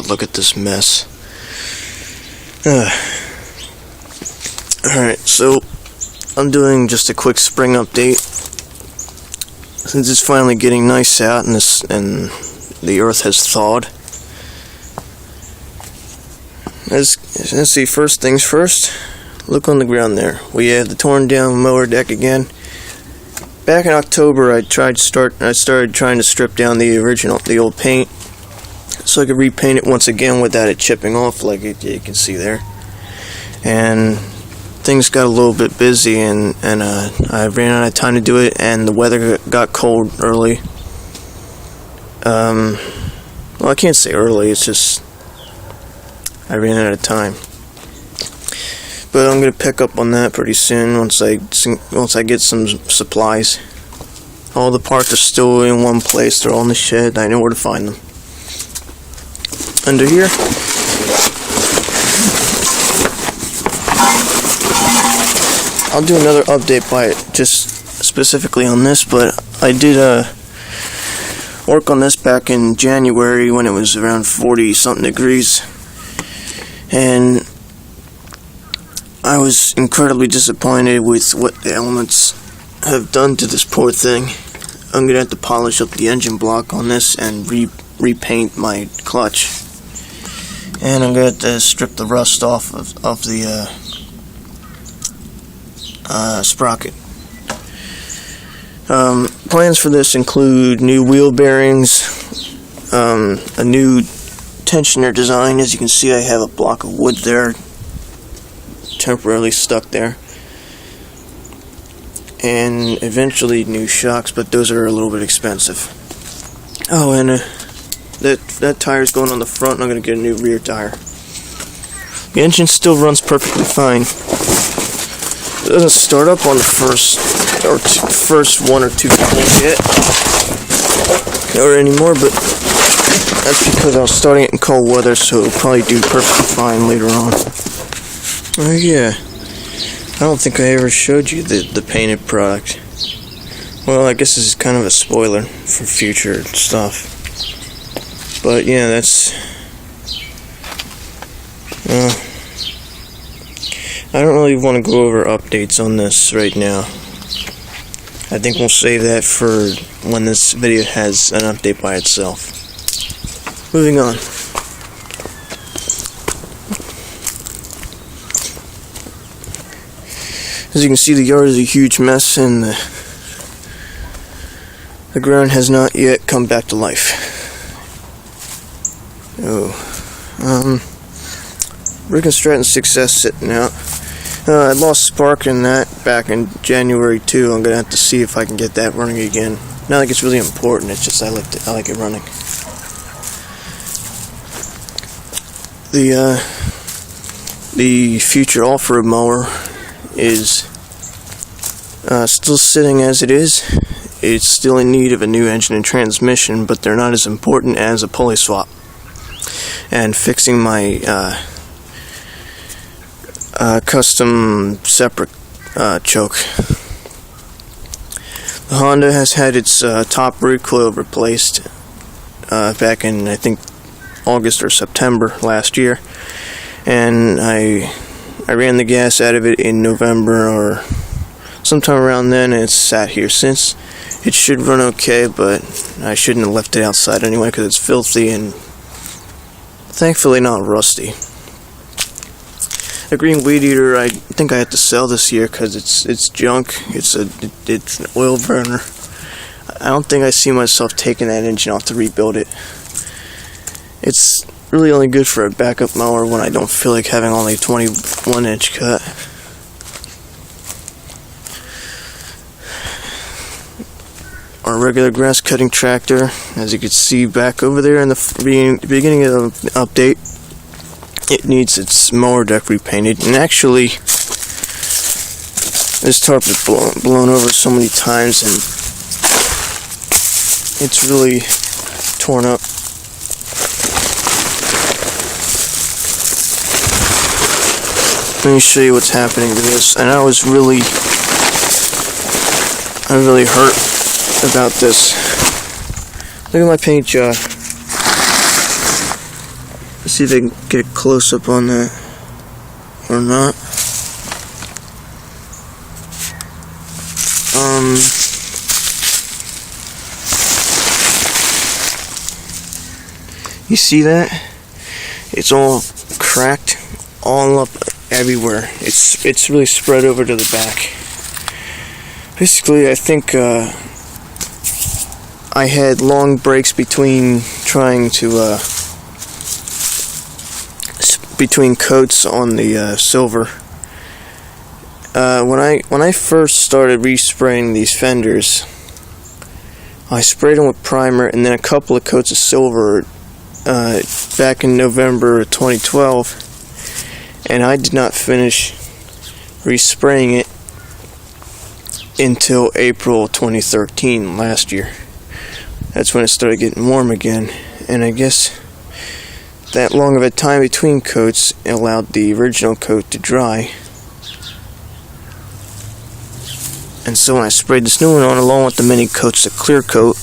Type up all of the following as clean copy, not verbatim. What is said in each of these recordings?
God, look at this mess. Alright, so I'm doing just a quick spring update. Since it's finally getting nice out and the earth has thawed. Let's see, first things first. Look on the ground there. We have the torn down mower deck again. Back in October, I started trying to strip down the old paint, so I could repaint it once again without it chipping off, like you can see there. And things got a little bit busy, and I ran out of time to do it, and the weather got cold early. Well, I can't say early. It's just I ran out of time. But I'm gonna pick up on that pretty soon once I get some supplies. All the parts are still in one place. They're all in the shed. I know where to find them. Under here, I'll do another update by it, just specifically on this. But I did work on this back in January when it was around 40-something degrees, and I was incredibly disappointed with what the elements have done to this poor thing. I'm going to have to polish up the engine block on this and repaint my clutch. And I'm going to have to strip the rust off of the sprocket. Plans for this include new wheel bearings, a new tensioner design. As you can see, I have a block of wood there temporarily stuck there, and eventually new shocks, but those are a little bit expensive. Oh, and that tire's going on the front, and I'm going to get a new rear tire. The engine still runs perfectly fine. It doesn't start up on the first one or two pulls yet, or anymore, but that's because I was starting it in cold weather, so it'll probably do perfectly fine later on. Oh yeah, I don't think I ever showed you the painted product. Well, I guess this is kind of a spoiler for future stuff. But yeah, that's... I don't really want to go over updates on this right now. I think we'll save that for when this video has an update by itself. Moving on. As you can see, the yard is a huge mess, and the ground has not yet come back to life. Rick and Stratton Success sitting out. I lost spark in that back in January too. I'm gonna have to see if I can get that running again. Not like it's really important. It's just I like it running. The future off-road mower is still sitting as it is. It's still in need of a new engine and transmission, but they're not as important as a pulley swap and fixing my custom separate choke. The Honda has had its top recoil replaced back in, I think, August or September last year, and I ran the gas out of it in November or sometime around then, and it's sat here since. It should run okay, but I shouldn't have left it outside anyway because it's filthy and thankfully not rusty. The green weed eater, I think I have to sell this year because it's junk. It's an oil burner. I don't think I see myself taking that engine off to rebuild it. It's really only good for a backup mower when I don't feel like having only 21-inch cut. Our regular grass cutting tractor, as you can see back over there in the beginning of the update, it needs its mower deck repainted. And actually, this tarp is blown over so many times, and it's really torn up. Let me show you what's happening to this. And I really hurt about this. Look at my paint job. Let's see if I can get a close up on that or not. You see that? It's all cracked all up everywhere. It's really spread over to the back. Basically, I think I had long breaks between trying to between coats on the silver. When I first started respraying these fenders, I sprayed them with primer and then a couple of coats of silver back in November of 2012, and I did not finish respraying it until April 2013 last year. That's when it started getting warm again, and I guess that long of a time between coats allowed the original coat to dry. And so when I sprayed this new one on along with the mini coats of clear coat,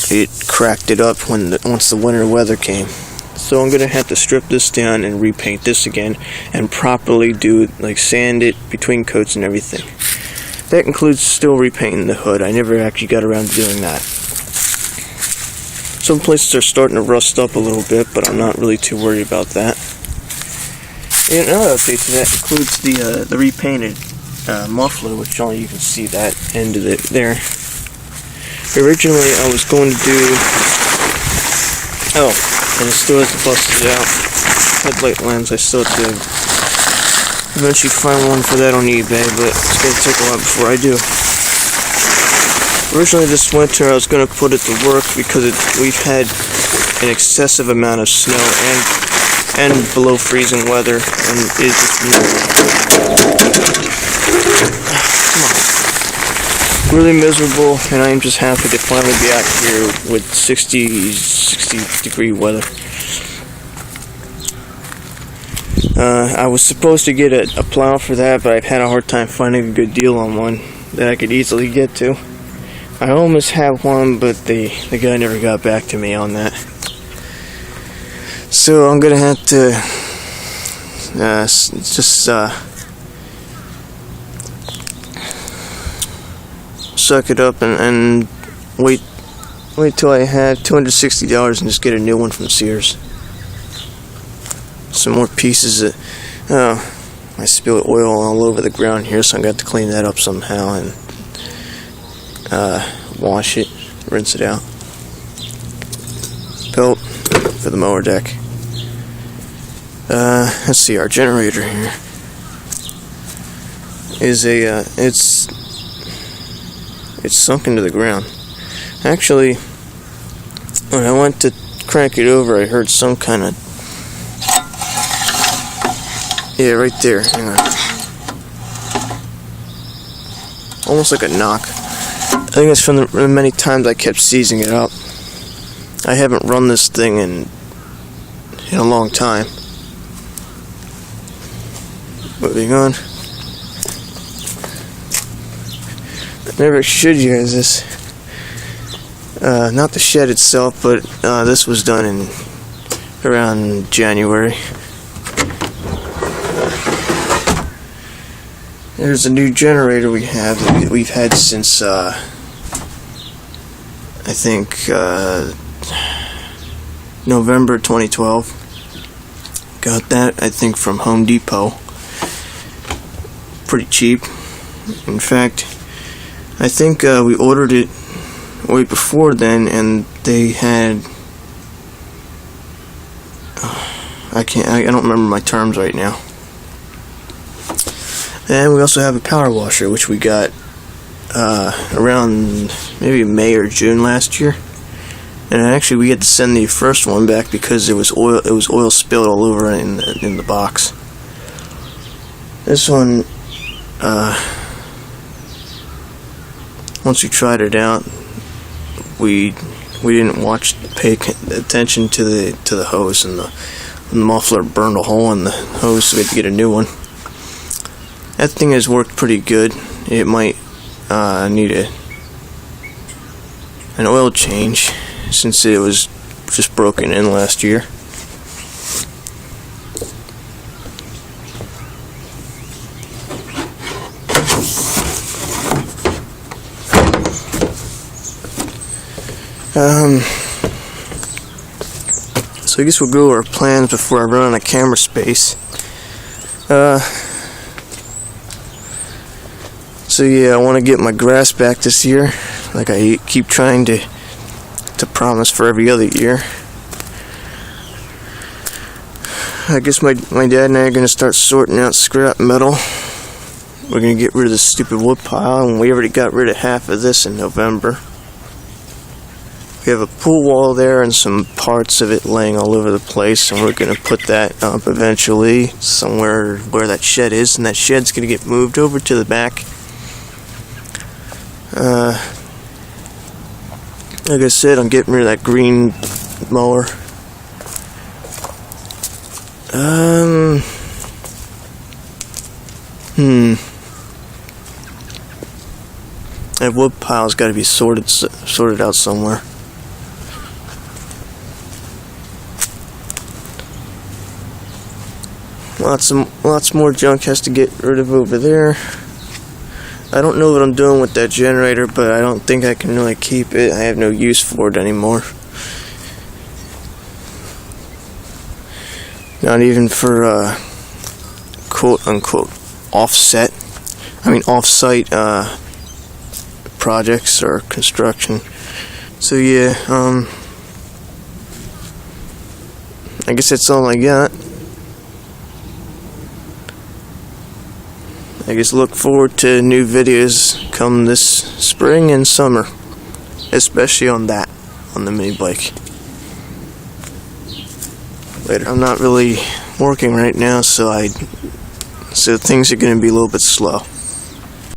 it cracked it up once the winter weather came. So I'm gonna have to strip this down and repaint this again and properly do sand it between coats and everything. That includes still repainting the hood. I never actually got around to doing that. Some places are starting to rust up a little bit, but I'm not really too worried about that. And another update to that includes the repainted muffler, which only you can see that end of it there. Originally, I was going to do... Oh, and it still hasn't busted out. Headlight lens, I still have to eventually find one for that on eBay, but it's going to take a while before I do. Originally this winter I was going to put it to work because we've had an excessive amount of snow and below freezing weather, and it's just really miserable, and I am just happy to finally be out here with 60 degree weather. I was supposed to get a plow for that, but I've had a hard time finding a good deal on one that I could easily get to. I almost have one, but the guy never got back to me on that. So I'm gonna have to suck it up and wait till I have $260 and just get a new one from Sears. Some more pieces of I spilled oil all over the ground here, so I'm gonna have to clean that up somehow and wash it, rinse it out. Belt for the mower deck. Let's see, our generator here is it's sunk into the ground. Actually, when I went to crank it over, I heard some kind of... Yeah, right there. Hang on. Almost like a knock. I think it's from the many times I kept seizing it up. I haven't run this thing in a long time. Moving on. I never showed you guys this. Not the shed itself, but this was done in around January. There's a new generator we have that we've had since I think November 2012. Got that, I think, from Home Depot. Pretty cheap. In fact, I think we ordered it way before then, and they had I don't remember my terms right now. And we also have a power washer, which we got around maybe May or June last year. And actually, we had to send the first one back because there was oil. It was oil spilled all over in the box. This one, once we tried it out, we didn't pay attention to the hose, and the muffler burned a hole in the hose, so we had to get a new one. That thing has worked pretty good. It might need an oil change since it was just broken in last year. So I guess we'll go over our plans before I run out of camera space. So yeah, I want to get my grass back this year, like I keep trying to promise for every other year. I guess my dad and I are going to start sorting out scrap metal. We're going to get rid of this stupid wood pile, and we already got rid of half of this in November. We have a pool wall there and some parts of it laying all over the place, and we're going to put that up eventually somewhere where that shed is, and that shed's going to get moved over to the back. Like I said, I'm getting rid of that green mower. That wood pile's got to be sorted out somewhere. Lots more junk has to get rid of over there. I don't know what I'm doing with that generator, but I don't think I can really keep it. I have no use for it anymore. Not even for quote-unquote offsite projects or construction. So yeah, I guess that's all I got. I guess look forward to new videos come this spring and summer, especially on the mini bike. Later, I'm not really working right now, so things are going to be a little bit slow.